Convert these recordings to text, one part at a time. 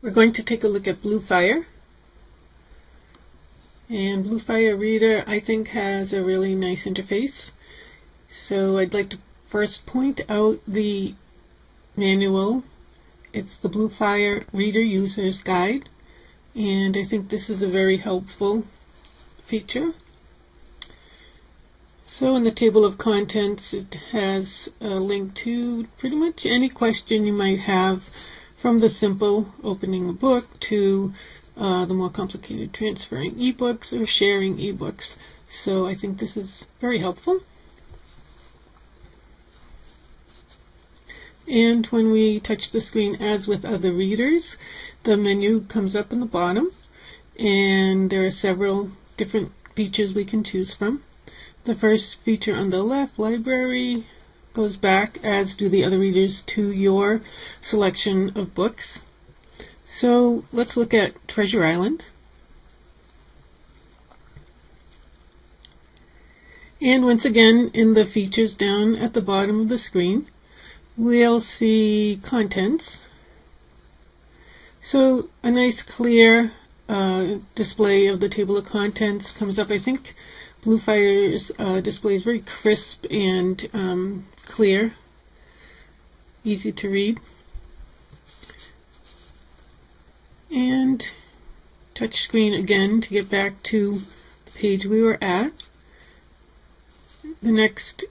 We're going to take a look at Bluefire. And Bluefire Reader, I think, has a really nice interface. So I'd like to first point out the manual. It's the Bluefire Reader User's Guide, and I think this is a very helpful feature. So in the table of contents, it has a link to pretty much any question you might have, from the simple opening a book to the more complicated transferring ebooks or sharing ebooks. So I think this is very helpful. And when we touch the screen, as with other readers, the menu comes up in the bottom, and there are several different features we can choose from. The first feature on the left, Library, goes back, as do the other readers, to your selection of books. So let's look at Treasure Island. And once again, in the features down at the bottom of the screen, we'll see contents. So a nice clear display of the table of contents comes up. I think Bluefire's display is very crisp and clear, easy to read. And touch screen again to get back to the page we were at. The next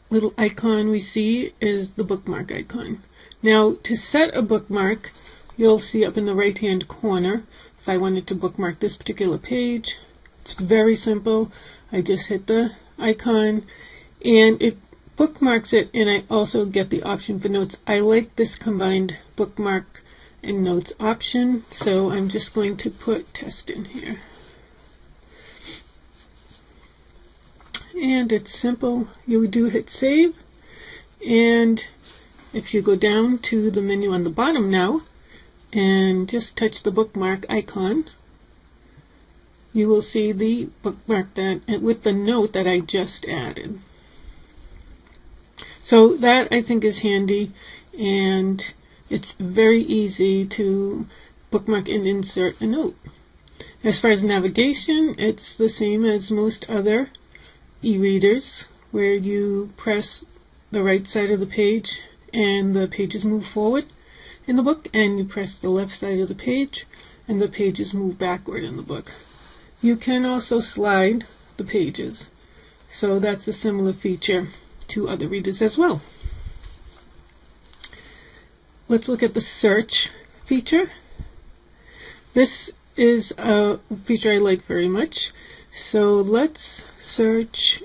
little icon we see is the bookmark icon. Now, to set a bookmark, you'll see up in the right hand corner, if I wanted to bookmark this particular page, it's very simple. I just hit the icon and it bookmarks it, and I also get the option for notes. I like this combined bookmark and notes option, so I'm just going to put test in here. And it's simple. You do hit save, and if you go down to the menu on the bottom now and just touch the bookmark icon, you will see the bookmark that with the note that I just added. So that, I think, is handy, and it's very easy to bookmark and insert a note. As far as navigation, it's the same as most other e-readers, where you press the right side of the page and the pages move forward in the book, and you press the left side of the page and the pages move backward in the book. You can also slide the pages, so that's a similar feature to other readers as well. Let's look at the search feature. This is a feature I like very much. So let's search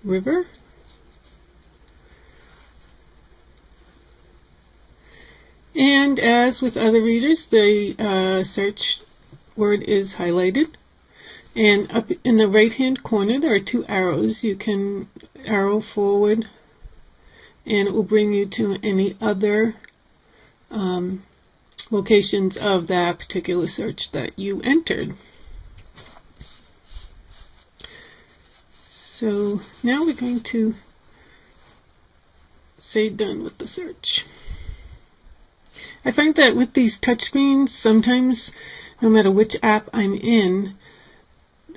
river. And as with other readers, the search word is highlighted. And up in the right hand corner, there are two arrows. You can arrow forward, and it will bring you to any other locations of that particular search that you entered. So now we're going to say done with the search. I find that with these touchscreens, sometimes, no matter which app I'm in,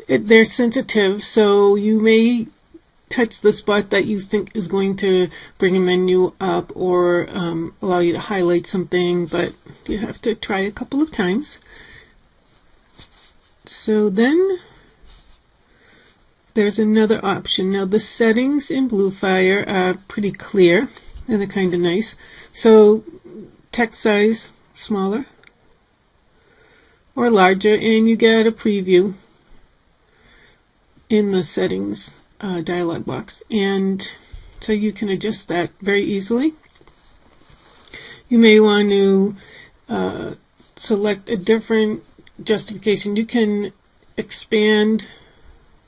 they're sensitive, so you may touch the spot that you think is going to bring a menu up or allow you to highlight something, but you have to try a couple of times. So then there's another option. Now the settings in Bluefire are pretty clear and they're kind of nice. So text size smaller or larger, and you get a preview in the settings dialog box, and so you can adjust that very easily. You may want to select a different justification. You can expand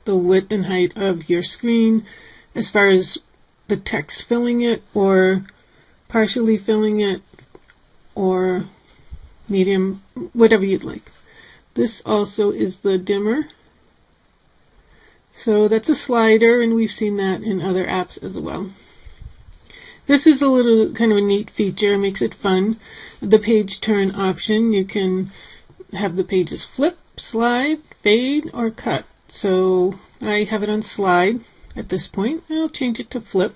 the width and height of your screen as far as the text filling it or partially filling it or medium, whatever you'd like. This also is the dimmer. So that's a slider, and we've seen that in other apps as well. This is a little kind of a neat feature, makes it fun. The page turn option, you can have the pages flip, slide, fade, or cut. So I have it on slide at this point. I'll change it to flip.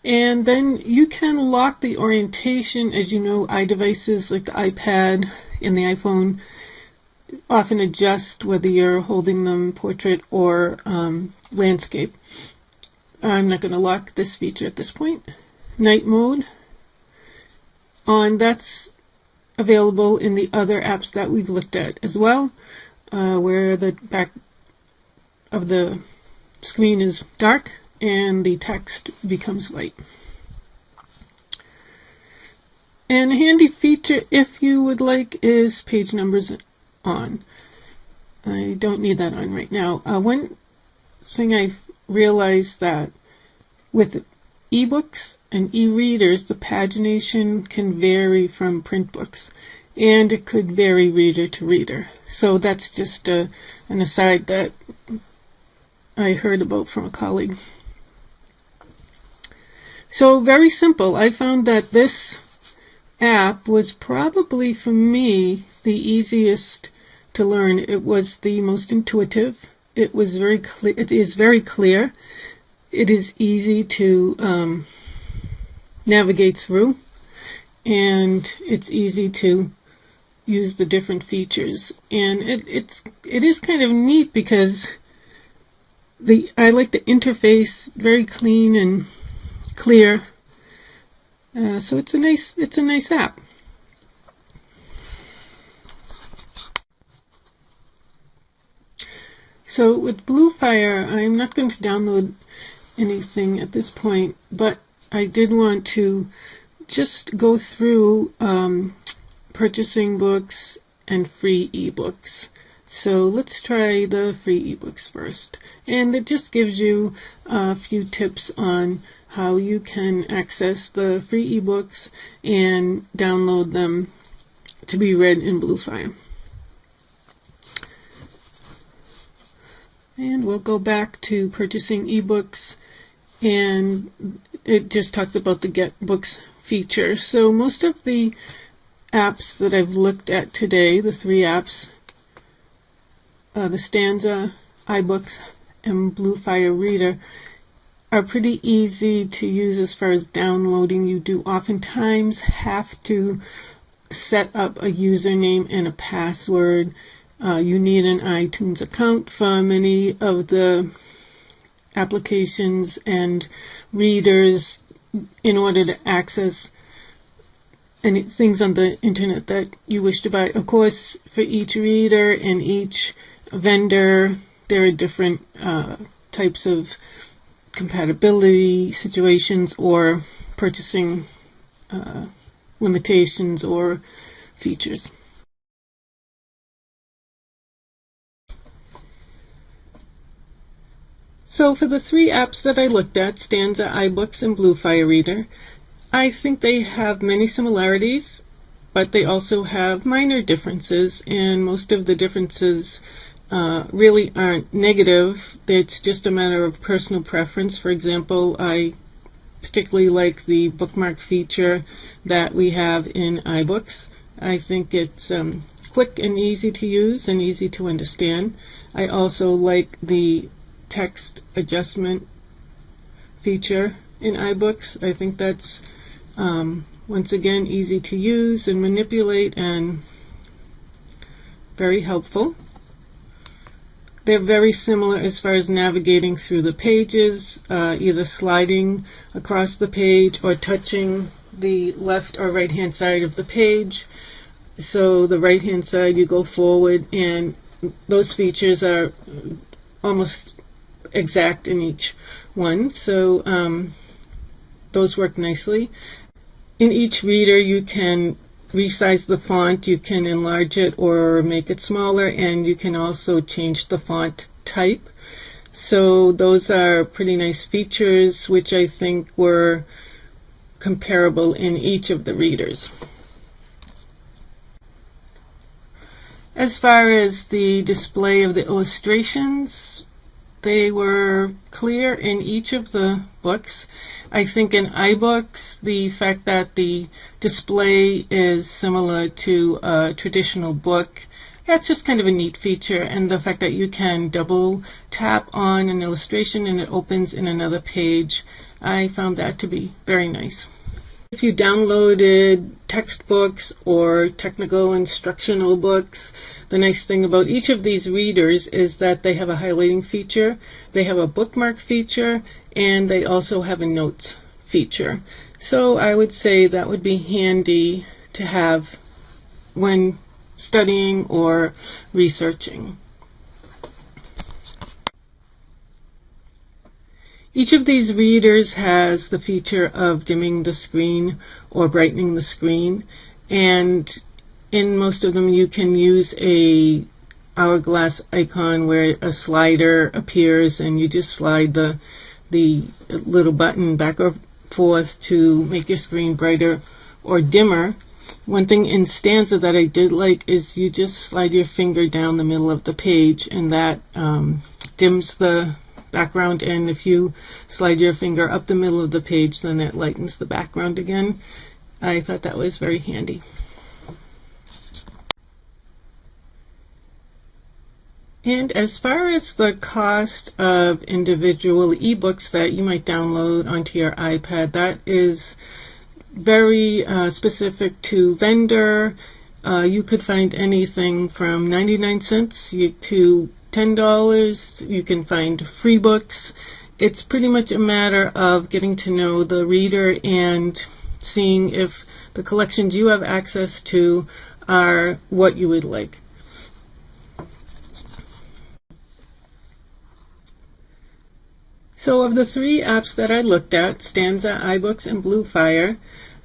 And then you can lock the orientation. As you know, iDevices like the iPad and the iPhone often adjust whether you're holding them portrait or landscape. I'm not going to lock this feature at this point. Night mode on, that's available in the other apps that we've looked at as well, where the back of the screen is dark and the text becomes white. And a handy feature, if you would like, is page numbers on. I don't need that on right now. One thing I've realized that with ebooks and e-readers, the pagination can vary from print books, and it could vary reader to reader. So that's just an aside that I heard about from a colleague. So very simple. I found that this app was probably, for me, the easiest to learn. It was the most intuitive. It was very clear. It is very clear. It is easy to navigate through, and it's easy to use the different features. And it is kind of neat because I like the interface, very clean and clear. So it's a nice app. So with Bluefire, I'm not going to download anything at this point, but I did want to just go through purchasing books and free ebooks. So let's try the free ebooks first. And it just gives you a few tips on how you can access the free ebooks and download them to be read in Bluefire. And we'll go back to purchasing ebooks, and it just talks about the Get Books feature. So most of the apps that I've looked at today, the three apps, the Stanza, iBooks, and Bluefire Reader, are pretty easy to use as far as downloading. You do oftentimes have to set up a username and a password. You need an iTunes account for many of the applications and readers in order to access any things on the internet that you wish to buy. Of course, for each reader and each vendor, there are different types of compatibility situations or purchasing limitations or features. So for the three apps that I looked at, Stanza, iBooks, and Bluefire Reader, I think they have many similarities, but they also have minor differences, and most of the differences really aren't negative. It's just a matter of personal preference. For example, I particularly like the bookmark feature that we have in iBooks. I think it's quick and easy to use and easy to understand. I also like the text adjustment feature in iBooks. I think that's once again easy to use and manipulate and very helpful. They're very similar as far as navigating through the pages, either sliding across the page or touching the left or right hand side of the page. So the right hand side you go forward, and those features are almost exact in each one, so those work nicely. In each reader you can resize the font, you can enlarge it or make it smaller, and you can also change the font type. So those are pretty nice features which I think were comparable in each of the readers. As far as the display of the illustrations, they were clear in each of the books. I think in iBooks, the fact that the display is similar to a traditional book, that's just kind of a neat feature, and the fact that you can double tap on an illustration and it opens in another page, I found that to be very nice. If you downloaded textbooks or technical instructional books, the nice thing about each of these readers is that they have a highlighting feature, they have a bookmark feature, and they also have a notes feature. So I would say that would be handy to have when studying or researching. Each of these readers has the feature of dimming the screen or brightening the screen, and in most of them you can use a hourglass icon where a slider appears and you just slide the little button back or forth to make your screen brighter or dimmer. One thing in Stanza that I did like is you just slide your finger down the middle of the page and that dims the background, and if you slide your finger up the middle of the page, then it lightens the background again. I thought that was very handy. And as far as the cost of individual ebooks that you might download onto your iPad, that is very specific to vendor. You could find anything from 99 cents to $10. You can find free books. It's pretty much a matter of getting to know the reader and seeing if the collections you have access to are what you would like. So of the three apps that I looked at, Stanza, iBooks, and Bluefire,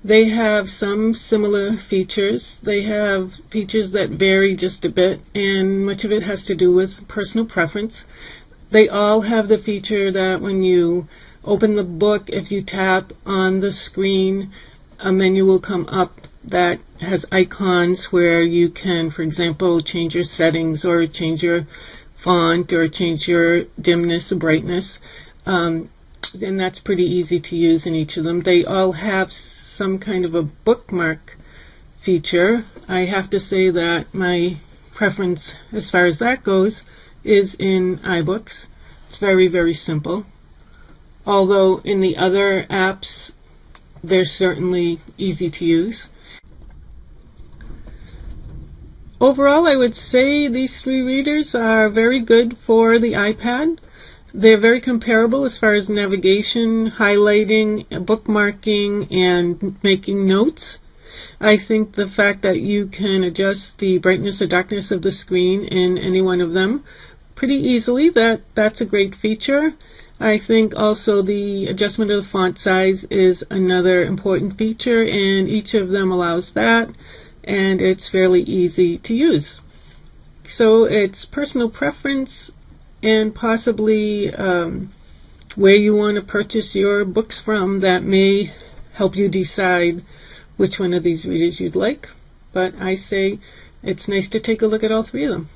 they have some similar features. They have features that vary just a bit, and much of it has to do with personal preference. They all have the feature that when you open the book, if you tap on the screen, a menu will come up that has icons where you can, for example, change your settings or change your font or change your dimness or brightness. And that's pretty easy to use in each of them. They all have some kind of a bookmark feature. I have to say that my preference as far as that goes is in iBooks. It's very, very simple. Although in the other apps, they're certainly easy to use. Overall, I would say these three readers are very good for the iPad. They're very comparable as far as navigation, highlighting, bookmarking, and making notes. I think the fact that you can adjust the brightness or darkness of the screen in any one of them pretty easily, that's a great feature. I think also the adjustment of the font size is another important feature, and each of them allows that, and it's fairly easy to use. So it's personal preference and possibly where you want to purchase your books from that may help you decide which one of these readers you'd like. But I say it's nice to take a look at all three of them.